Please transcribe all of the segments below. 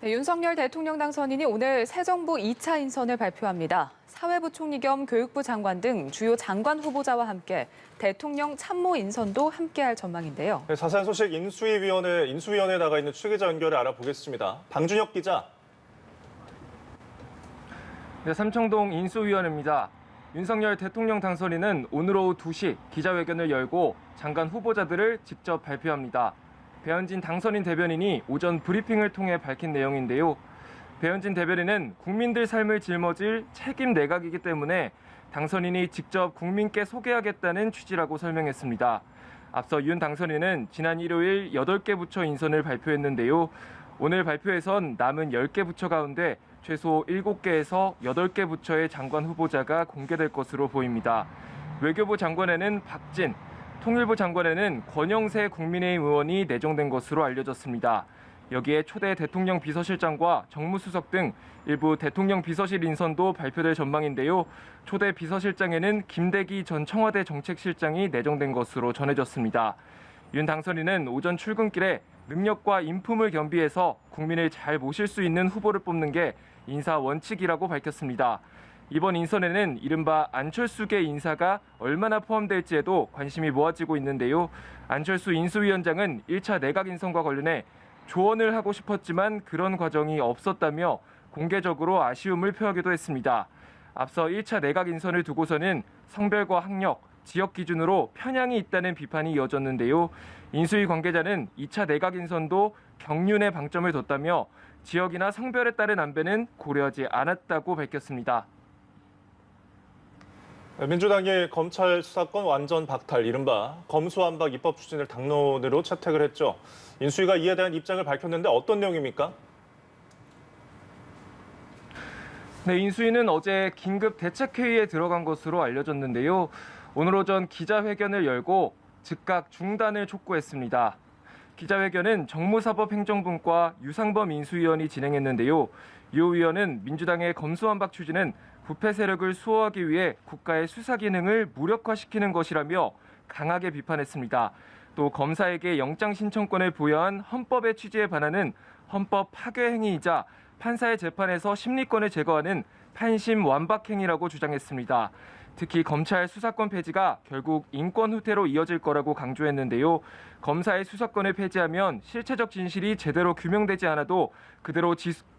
네, 윤석열 대통령 당선인이 오늘 새 정부 2차 인선을 발표합니다. 사회부 총리 겸 교육부 장관 등 주요 장관 후보자와 함께 대통령 참모 인선도 함께할 전망인데요. 네, 자세한 소식 인수위원회에 나가 있는 취재자 연결을 알아보겠습니다. 방준혁 기자. 네, 삼청동 인수위원회입니다. 윤석열 대통령 당선인은 오늘 오후 2시 기자회견을 열고 장관 후보자들을 직접 발표합니다. 배현진 당선인 대변인이 오전 브리핑을 통해 밝힌 내용인데요. 배현진 대변인은 국민들 삶을 짊어질 책임 내각이기 때문에 당선인이 직접 국민께 소개하겠다는 취지라고 설명했습니다. 앞서 윤 당선인은 지난 일요일 8개 부처 인선을 발표했는데요. 오늘 발표에선 남은 10개 부처 가운데 최소 7개에서 8개 부처의 장관 후보자가 공개될 것으로 보입니다. 외교부 장관에는 박진, 통일부 장관에는 권영세 국민의힘 의원이 내정된 것으로 알려졌습니다. 여기에 초대 대통령 비서실장과 정무수석 등 일부 대통령 비서실 인선도 발표될 전망인데요. 초대 비서실장에는 김대기 전 청와대 정책실장이 내정된 것으로 전해졌습니다. 윤 당선인은 오전 출근길에 능력과 인품을 겸비해서 국민을 잘 모실 수 있는 후보를 뽑는 게 인사 원칙이라고 밝혔습니다. 이번 인선에는 이른바 안철수계 인사가 얼마나 포함될지에도 관심이 모아지고 있는데요. 안철수 인수위원장은 1차 내각 인선과 관련해 조언을 하고 싶었지만 그런 과정이 없었다며 공개적으로 아쉬움을 표하기도 했습니다. 앞서 1차 내각 인선을 두고서는 성별과 학력, 지역 기준으로 편향이 있다는 비판이 이어졌는데요. 인수위 관계자는 2차 내각 인선도 경륜에 방점을 뒀다며 지역이나 성별에 따른 안배는 고려하지 않았다고 밝혔습니다. 민주당이 검찰 수사권 완전 박탈, 이른바 검수완박 입법 추진을 당론으로 채택을 했죠. 인수위가 이에 대한 입장을 밝혔는데 어떤 내용입니까? 네, 인수위는 어제 긴급 대책회의에 들어간 것으로 알려졌는데요. 오늘 오전 기자회견을 열고 즉각 중단을 촉구했습니다. 기자회견은 정무사법행정분과 유상범 인수위원이 진행했는데요. 유 위원은 민주당의 검수완박 추진은 부패 세력을 수호하기 위해 국가의 수사 기능을 무력화시키는 것이라며 강하게 비판했습니다. 또 검사에게 영장 신청권을 부여한 헌법의 취지에 반하는 헌법 파괴 행위이자 판사의 재판에서 심리권을 제거하는 판심 완박 행위라고 주장했습니다. 특히 검찰 수사권 폐지가 결국 인권 후퇴로 이어질 거라고 강조했는데요. 검사의 수사권을 폐지하면 실체적 진실이 제대로 규명되지 않아도 그대로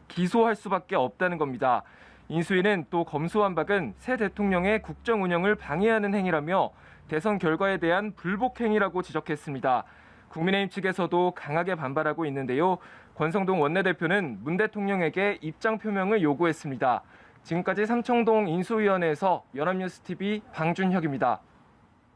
기소할 수밖에 없다는 겁니다. 인수위는 또 검수완박은 새 대통령의 국정 운영을 방해하는 행위라며 대선 결과에 대한 불복 행위라고 지적했습니다. 국민의힘 측에서도 강하게 반발하고 있는데요. 권성동 원내대표는 문 대통령에게 입장 표명을 요구했습니다. 지금까지 삼청동 인수위원회에서 연합뉴스TV 방준혁입니다.